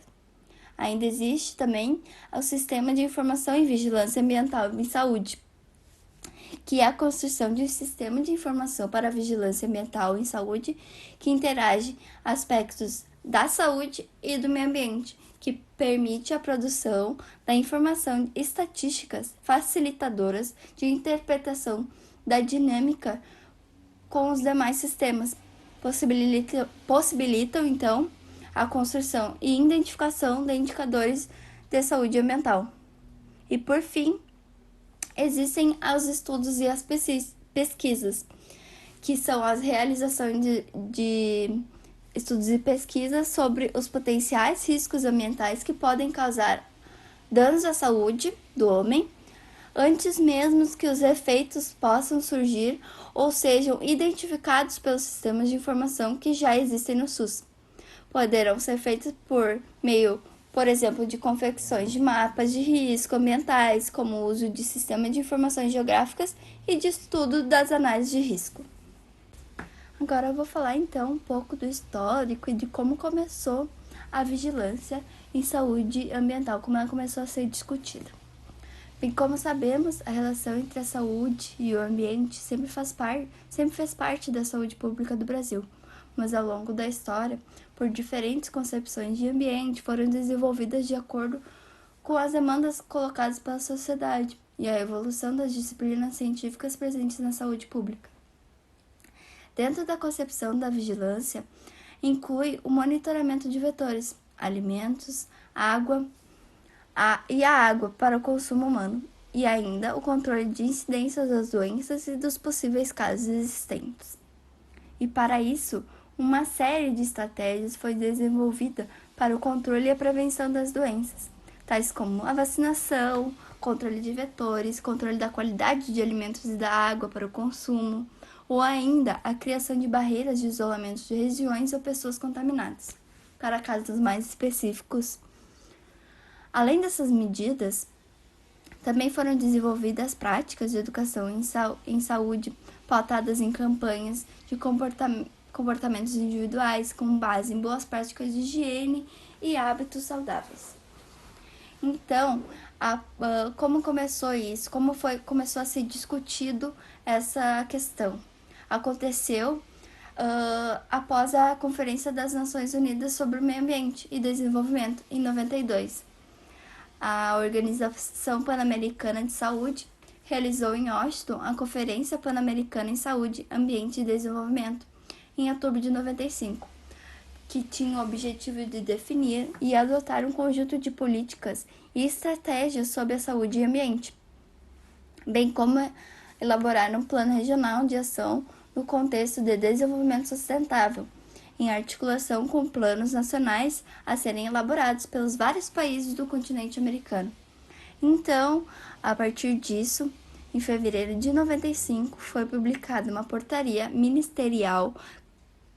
Ainda existe também o Sistema de Informação e Vigilância Ambiental em Saúde, que é a construção de um sistema de informação para a vigilância ambiental em saúde que interage aspectos da saúde e do meio ambiente, que permite a produção da informação de estatísticas facilitadoras de interpretação da dinâmica com os demais sistemas, possibilitam então a construção e identificação de indicadores de saúde ambiental. E por fim, existem os estudos e as pesquisas, que são as realizações de estudos e pesquisas sobre os potenciais riscos ambientais que podem causar danos à saúde do homem, antes mesmo que os efeitos possam surgir ou sejam identificados pelos sistemas de informação que já existem no SUS. Poderão ser feitos por meio, por exemplo, de confecções de mapas de risco ambientais, como o uso de sistemas de informações geográficas e de estudo das análises de risco. Agora eu vou falar então um pouco do histórico e de como começou a vigilância em saúde ambiental, como ela começou a ser discutida. Bem, como sabemos, a relação entre a saúde e o ambiente sempre fez parte da saúde pública do Brasil, mas ao longo da história, por diferentes concepções de ambiente, foram desenvolvidas de acordo com as demandas colocadas pela sociedade e a evolução das disciplinas científicas presentes na saúde pública. Dentro da concepção da vigilância, inclui o monitoramento de vetores, alimentos, água e a água para o consumo humano, e ainda o controle de incidências das doenças e dos possíveis casos existentes. E para isso, uma série de estratégias foi desenvolvida para o controle e a prevenção das doenças, tais como a vacinação, controle de vetores, controle da qualidade de alimentos e da água para o consumo, ou ainda a criação de barreiras de isolamento de regiões ou pessoas contaminadas, para casos mais específicos. Além dessas medidas, também foram desenvolvidas práticas de educação em saúde, pautadas em campanhas de comportamentos individuais com base em boas práticas de higiene e hábitos saudáveis. Então, como começou isso? Começou a ser discutido essa questão? Aconteceu após a Conferência das Nações Unidas sobre o Meio Ambiente e Desenvolvimento, em 92. A Organização Pan-Americana de Saúde realizou em Washington a Conferência Pan-Americana em Saúde, Ambiente e Desenvolvimento, em outubro de 95, que tinha o objetivo de definir e adotar um conjunto de políticas e estratégias sobre a saúde e ambiente, bem como elaborar um plano regional de ação no contexto de desenvolvimento sustentável, em articulação com planos nacionais a serem elaborados pelos vários países do continente americano. Então, a partir disso, em fevereiro de 95, foi publicada uma portaria ministerial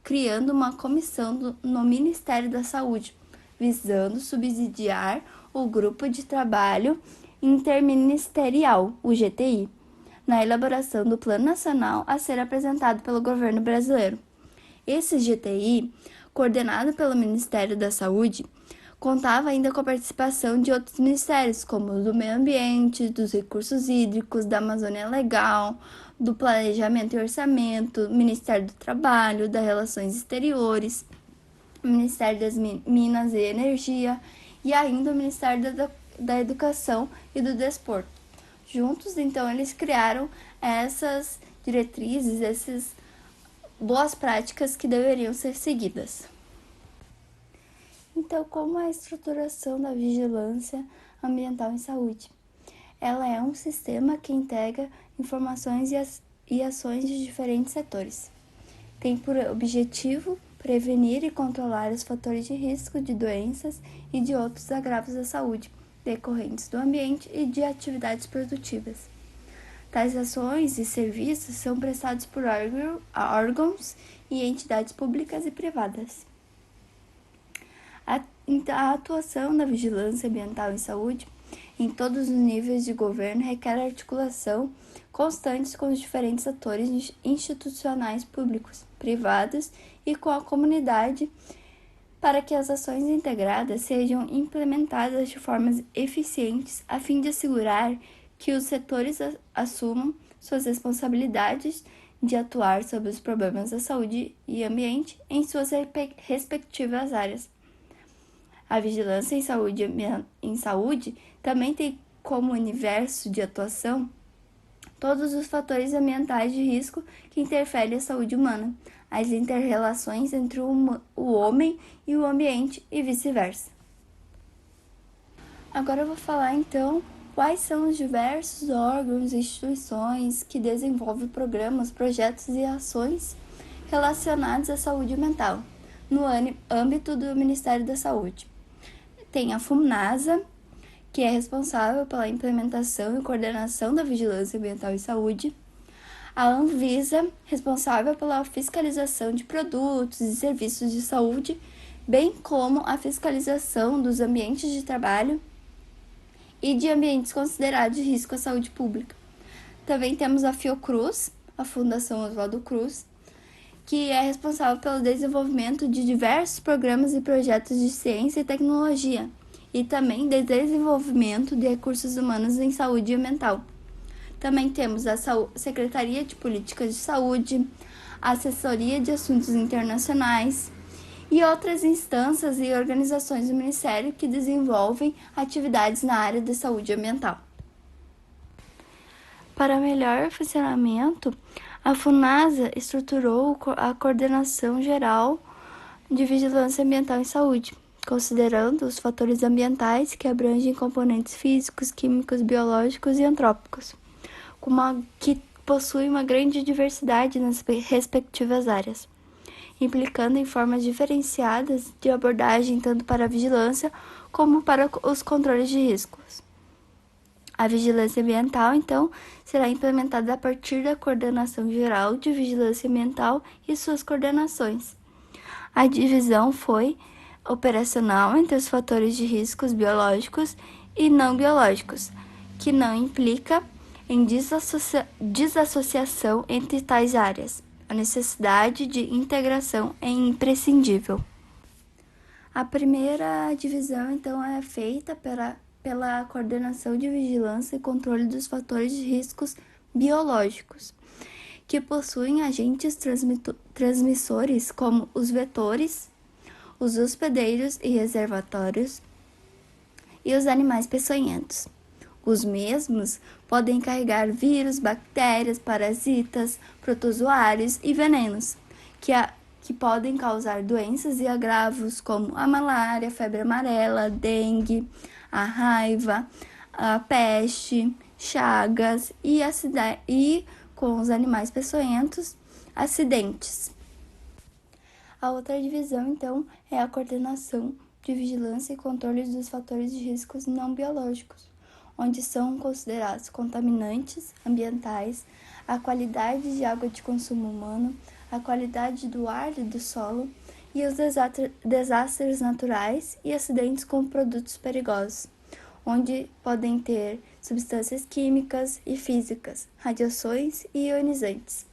criando uma comissão no Ministério da Saúde, visando subsidiar o Grupo de Trabalho Interministerial, o GTI, na elaboração do Plano Nacional a ser apresentado pelo governo brasileiro. Esse GTI, coordenado pelo Ministério da Saúde, contava ainda com a participação de outros ministérios, como o do Meio Ambiente, dos Recursos Hídricos, da Amazônia Legal, do Planejamento e Orçamento, Ministério do Trabalho, das Relações Exteriores, Ministério das Minas e Energia e ainda o Ministério da Educação e do Desporto. Juntos, então, eles criaram essas diretrizes, essas boas práticas que deveriam ser seguidas. Então, como é a estruturação da vigilância ambiental em saúde? Ela é um sistema que integra informações e ações de diferentes setores. Tem por objetivo prevenir e controlar os fatores de risco de doenças e de outros agravos à saúde, decorrentes do ambiente e de atividades produtivas. Tais ações e serviços são prestados por órgãos e entidades públicas e privadas. A atuação da vigilância ambiental em saúde em todos os níveis de governo requer articulação constante com os diferentes atores institucionais públicos, privados e com a comunidade para que as ações integradas sejam implementadas de formas eficientes a fim de assegurar que os setores assumam suas responsabilidades de atuar sobre os problemas da saúde e ambiente em suas respectivas áreas. A vigilância em saúde também tem como universo de atuação todos os fatores ambientais de risco que interferem na saúde humana, as inter-relações entre o homem e o ambiente e vice-versa. Agora eu vou falar então quais são os diversos órgãos e instituições que desenvolvem programas, projetos e ações relacionados à saúde mental no âmbito do Ministério da Saúde. Tem a FUNASA, que é responsável pela implementação e coordenação da vigilância ambiental e saúde, a Anvisa, responsável pela fiscalização de produtos e serviços de saúde, bem como a fiscalização dos ambientes de trabalho e de ambientes considerados de risco à saúde pública. Também temos a Fiocruz, a Fundação Oswaldo Cruz, que é responsável pelo desenvolvimento de diversos programas e projetos de ciência e tecnologia, e também de desenvolvimento de recursos humanos em saúde mental. Também temos a Secretaria de Políticas de Saúde, a Assessoria de Assuntos Internacionais e outras instâncias e organizações do Ministério que desenvolvem atividades na área da saúde ambiental. Para melhor funcionamento, a FUNASA estruturou a Coordenação Geral de Vigilância Ambiental em Saúde, considerando os fatores ambientais que abrangem componentes físicos, químicos, biológicos e antrópicos, que possuem uma grande diversidade nas respectivas áreas, implicando em formas diferenciadas de abordagem tanto para a vigilância como para os controles de riscos. A vigilância ambiental, então, será implementada a partir da Coordenação Geral de Vigilância Ambiental e suas coordenações. A divisão foi operacional entre os fatores de riscos biológicos e não biológicos, que não implica em desassociação entre tais áreas. A necessidade de integração é imprescindível. A primeira divisão, então, é feita pela coordenação de vigilância e controle dos fatores de riscos biológicos, que possuem agentes transmissores como os vetores, os hospedeiros e reservatórios e os animais peçonhentos. Os mesmos podem carregar vírus, bactérias, parasitas, protozoários e venenos, que podem causar doenças e agravos como a malária, a febre amarela, a dengue, a raiva, a peste, chagas e com os animais peçonhentos, acidentes. A outra divisão, então, é a coordenação de vigilância e controle dos fatores de riscos não biológicos, onde são considerados contaminantes ambientais, a qualidade de água de consumo humano, a qualidade do ar e do solo e os desastres naturais e acidentes com produtos perigosos, onde podem ter substâncias químicas e físicas, radiações e ionizantes,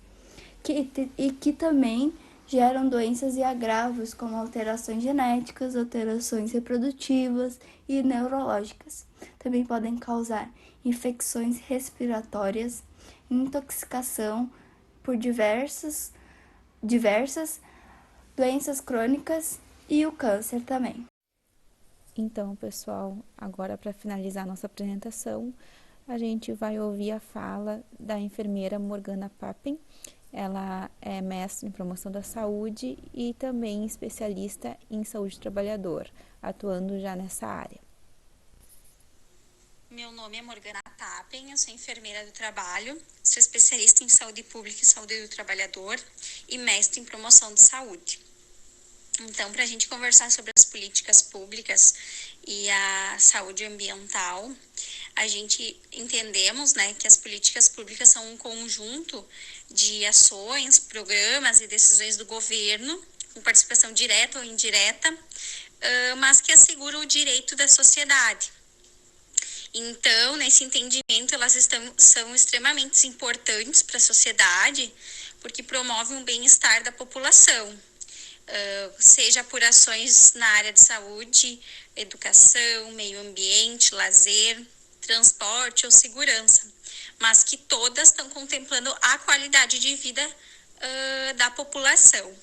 que também geram doenças e agravos como alterações genéticas, alterações reprodutivas e neurológicas. Também podem causar infecções respiratórias, intoxicação por diversas doenças crônicas e o câncer também. Então, pessoal, agora para finalizar nossa apresentação, a gente vai ouvir a fala da enfermeira Morgana Papen. Ela é mestre em promoção da saúde e também especialista em saúde do trabalhador, atuando já nessa área. Meu nome é Morgana Papen, eu sou enfermeira do trabalho, sou especialista em saúde pública e saúde do trabalhador e mestre em promoção de saúde. Então, para a gente conversar sobre as políticas públicas e a saúde ambiental, a gente entendemos, que as políticas públicas são um conjunto de ações, programas e decisões do governo, com participação direta ou indireta, mas que asseguram o direito da sociedade. Então, nesse entendimento, elas são extremamente importantes para a sociedade, porque promovem o bem-estar da população, seja por ações na área de saúde, educação, meio ambiente, lazer, transporte ou segurança, mas que todas estão contemplando a qualidade de vida da população.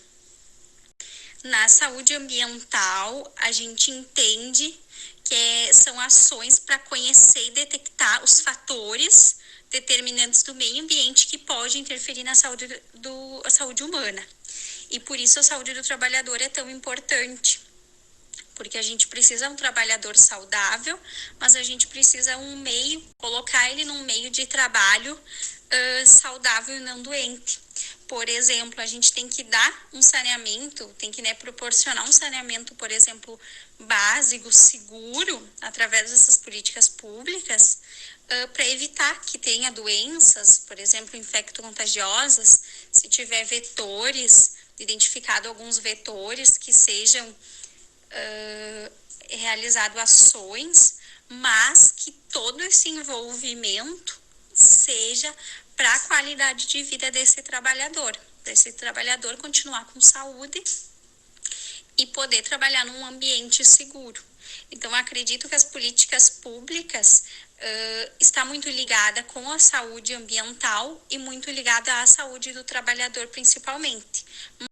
Na saúde ambiental, a gente entende que são ações para conhecer e detectar os fatores determinantes do meio ambiente que podem interferir na saúde humana. E por isso a saúde do trabalhador é tão importante, porque a gente precisa de um trabalhador saudável, mas a gente precisa colocar ele num meio de trabalho saudável e não doente. Por exemplo, a gente tem que dar um saneamento, tem que proporcionar um saneamento, por exemplo, básico, seguro, através dessas políticas públicas, para evitar que tenha doenças, por exemplo, infecto-contagiosas, se tiver vetores, identificado alguns vetores que sejam realizado ações, mas que todo esse envolvimento seja para a qualidade de vida desse trabalhador continuar com saúde e poder trabalhar num ambiente seguro. Então, acredito que as políticas públicas está muito ligada com a saúde ambiental e muito ligada à saúde do trabalhador principalmente,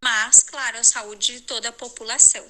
mas, claro, a saúde de toda a população.